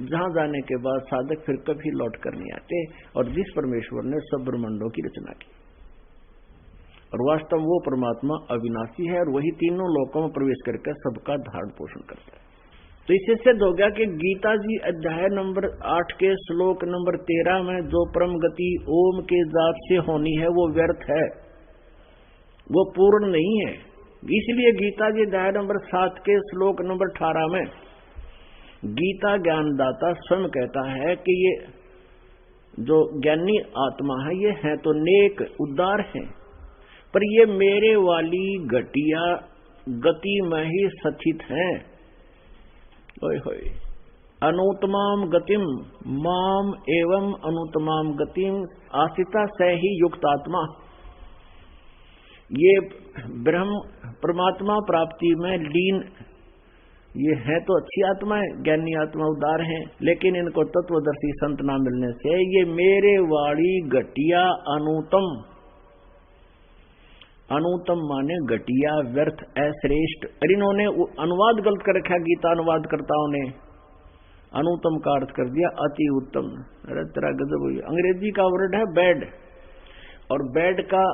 जहां जाने के बाद साधक फिर कभी लौट कर नहीं आते, और जिस परमेश्वर ने सब ब्रह्मांडों की रचना की। और वास्तव वो परमात्मा अविनाशी है, और वही तीनों लोकों में प्रवेश करके सबका धारण पोषण करता है। तो इससे सिद्ध हो गया कि गीता जी अध्याय नंबर 8 के श्लोक नंबर 13 में जो परम गति ओम के जाप से होनी है वो व्यर्थ है, वो पूर्ण नहीं है। इसलिए गीता जी अध्याय नंबर 7 के श्लोक नंबर 18 में गीता ज्ञानदाता स्वयं कहता है कि ये जो ज्ञानी आत्मा है ये है तो नेक उदार है, पर ये मेरे वाली घटिया गति में ही स्थित हैं। ओए होए, अनुत्तमाम गतिम माम एवं अनुत्तमाम गतिम आस्थिता से ही युक्त आत्मा, ये ब्रह्म परमात्मा प्राप्ति में लीन, ये है तो अच्छी आत्मा है, ज्ञानी आत्मा उदार है, लेकिन इनको तत्वदर्शी संत ना मिलने से ये मेरे वाली घटिया अनुतम, अनुतम माने घटिया व्यर्थ अश्रेष्ठ, और इन्होंने अनुवाद गलत कर रखा, गीता अनुवादकर्ताओं ने अनुतम का अर्थ कर दिया अति उत्तम। अरे तेरा गजब हुई। अंग्रेजी का वर्ड है बैड, और बैड का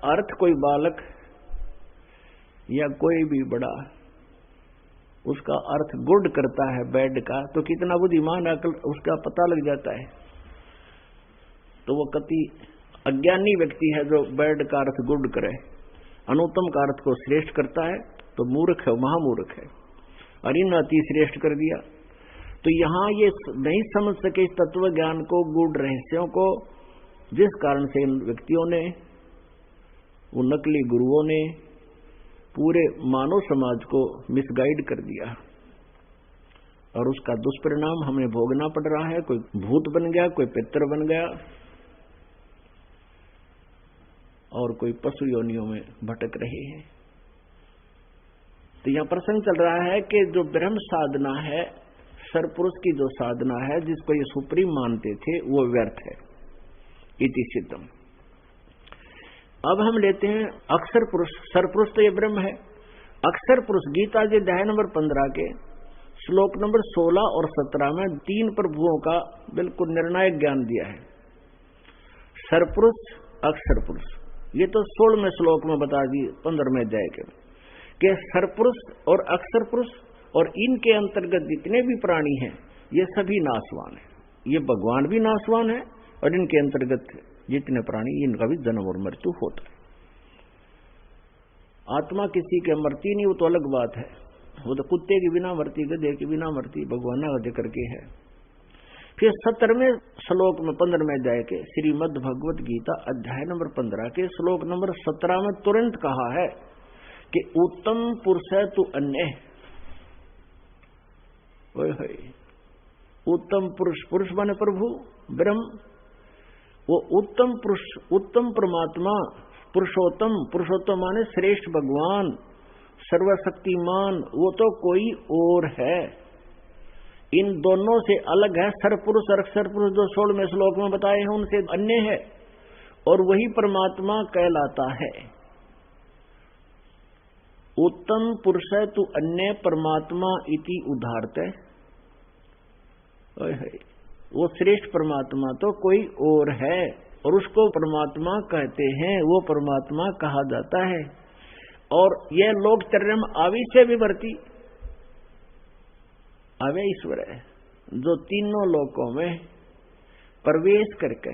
अर्थ कोई बालक या कोई भी बड़ा उसका अर्थ गुड करता है बैड का, तो कितना बुद्धिमान अकल उसका पता लग जाता है। तो वो कति अज्ञानी व्यक्ति है जो बैड का अर्थ गुड करे, अनुत्तम का अर्थ को श्रेष्ठ करता है, तो मूर्ख है, महामूर्ख है। और इन अति श्रेष्ठ कर दिया। तो यहाँ ये नहीं समझ सके इस तत्व ज्ञान को, गूढ़ रहस्यों को, जिस कारण से इन व्यक्तियों ने, वो नकली गुरुओं ने पूरे मानव समाज को मिसगाइड कर दिया, और उसका दुष्परिणाम हमें भोगना पड़ रहा है। कोई भूत बन गया, कोई पितर बन गया, और कोई पशु योनियों में भटक रहे हैं। तो यहां प्रसंग चल रहा है कि जो ब्रह्म साधना है, सरपुरुष की जो साधना है, जिसको ये सुप्रीम मानते थे, वो व्यर्थ है, इति सिद्धम। अब हम लेते हैं अक्षर पुरुष। सरपुरुष तो ये ब्रह्म है। अक्षर पुरुष गीता जी अध्याय नंबर 15 के श्लोक नंबर 16 और 17 में 3 प्रभुओं का बिल्कुल निर्णायक ज्ञान दिया है। सरपुरुष, अक्षर पुरुष, ये तो 16वें श्लोक में बता दिए 15वें अध्याय के सरपुरुष और अक्षर पुरुष और इनके अंतर्गत जितने भी प्राणी हैं, ये सभी नाशवान है। ये भगवान भी नाशवान है, और इनके अंतर्गत जितने प्राणी, इनका भी जन्म और मृत्यु होता है। आत्मा किसी के मरती नहीं, वो तो अलग बात है। वो तो कुत्ते के बिना मरती, गधे के बिना मरती, भगवान का जिक्र के है। फिर 17वें श्लोक में 15वें अध्याय के श्रीमद् भगवत गीता अध्याय नंबर 15 के श्लोक नंबर 17 में तुरंत कहा है कि उत्तम पुरुष है तू अन्य। उत्तम पुरुष, पुरुष माने प्रभु ब्रह्म, वो उत्तम पुरुष, उत्तम परमात्मा, पुरुषोत्तम, पुरुषोत्तम माने श्रेष्ठ भगवान, सर्वशक्तिमान, वो तो कोई और है। इन दोनों से अलग है। सरपुरुष और अक्षर पुरुष जो 16वें श्लोक में बताए हैं, उनसे अन्य है, और वही परमात्मा कहलाता है। उत्तम पुरुष है तू अन्य परमात्मा इति उदाहरते। वो श्रेष्ठ परमात्मा तो कोई और है, और उसको परमात्मा कहते हैं, वो परमात्मा कहा जाता है। और यह लोकचर्या में आवी से भी बढ़ती आवे ईश्वर है, जो तीनों लोकों में प्रवेश करके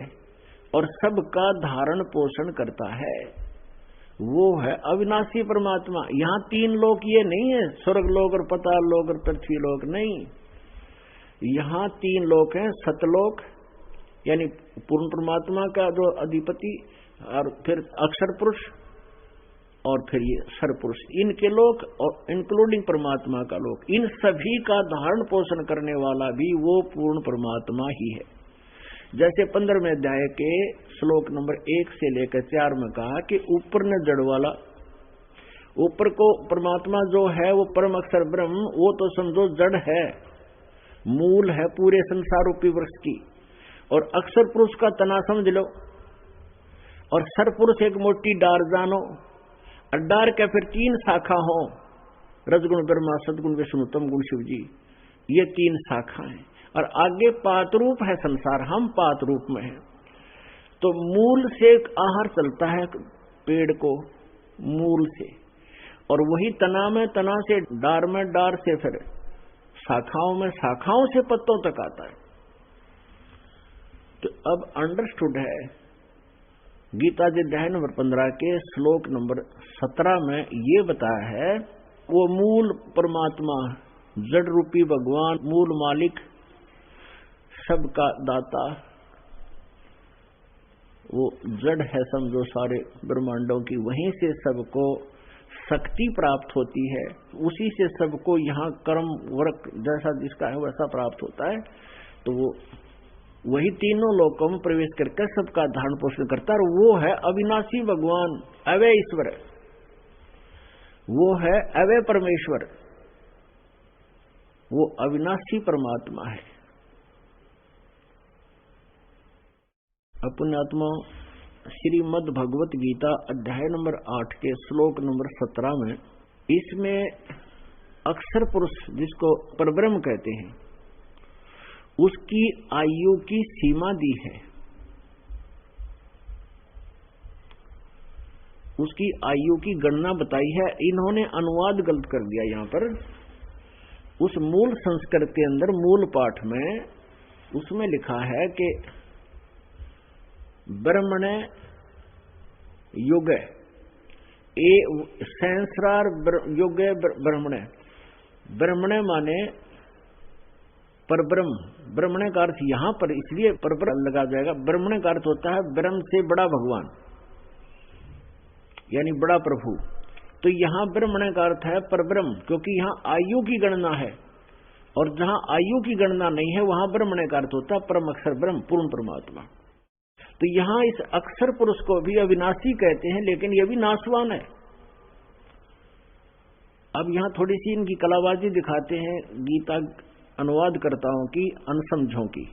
और सबका धारण पोषण करता है, वो है अविनाशी परमात्मा। यहाँ 3 लोक ये नहीं है, स्वर्ग लोक और पाताल लोक और पृथ्वी लोक नहीं। यहाँ 3 लोक हैं, सतलोक यानी पूर्ण परमात्मा का जो अधिपति, और फिर अक्षर पुरुष, और फिर ये सरपुरुष, इनके लोक, और इंक्लूडिंग परमात्मा का लोक। इन सभी का धारण पोषण करने वाला भी वो पूर्ण परमात्मा ही है। जैसे 15वें अध्याय के श्लोक नंबर 1 से लेकर 4 में कहा कि ऊपर न जड़ वाला, ऊपर को परमात्मा जो है वो परम अक्षर ब्रह्म, वो तो समझो जड़ है, मूल है पूरे संसार रूपी वृक्ष की, और अक्षर पुरुष का तना समझ लो, और सर पुरुष एक मोटी डार जानो, और डार के फिर 3 शाखा हो, रजगुण ब्रह्मा, सदगुण विष्णु, तम गुण शिव जी, ये 3 शाखा हैं। और आगे पात रूप है संसार, हम पात रूप में हैं। तो मूल से आहार चलता है पेड़ को, मूल से, और वही तना में, तना से डार में, डार से फिर शाखाओं में, शाखाओं से पत्तों तक आता है। तो अब अंडरस्टूड है। गीता जी अध्याय नंबर 15 के श्लोक नंबर 17 में ये बताया है, वो मूल परमात्मा, जड़ रूपी भगवान, मूल मालिक, सबका दाता, वो जड़ है समझो सारे ब्रह्मांडों की, वहीं से सबको शक्ति प्राप्त होती है, उसी से सबको यहाँ कर्म वर्क जैसा जिसका है वैसा प्राप्त होता है। तो वो वही तीनों लोकों में प्रवेश करके सबका धारण पोषण करता है, और वो है अविनाशी भगवान, अवय ईश्वर, वो है अवय परमेश्वर, वो अविनाशी परमात्मा है। अपने आत्मा श्रीमद् भगवत गीता अध्याय नंबर 8 के श्लोक नंबर 17 में, इसमें अक्षर पुरुष जिसको परब्रह्म कहते हैं, उसकी आयु की सीमा दी है। उसकी आयु की गणना बताई है। इन्होंने अनुवाद गलत कर दिया। यहाँ पर उस मूल संस्कृत के अंदर मूल पाठ में उसमें लिखा है कि ब्रह्मणे युग ए संसार युग ब्रह्मणे। ब्रह्मणे माने परब्रह्म। ब्रह्मणे का अर्थ यहां पर इसलिए परब्रह्म लगा जाएगा, ब्रह्मणे का अर्थ होता है ब्रह्म से बड़ा भगवान, यानी बड़ा प्रभु। तो यहां ब्रह्मणे का अर्थ है परब्रह्म, क्योंकि यहां आयु की गणना है, और जहां आयु की गणना नहीं है वहां ब्रह्मणे का अर्थ होता है परम अक्षर ब्रह्म, पूर्ण परमात्मा। तो यहां इस अक्षर पुरुष को भी अविनाशी कहते हैं, लेकिन यह भी नाशवान है। अब यहां थोड़ी सी इनकी कलाबाजी दिखाते हैं गीता अनुवादकर्ताओं की, अनसमझों की।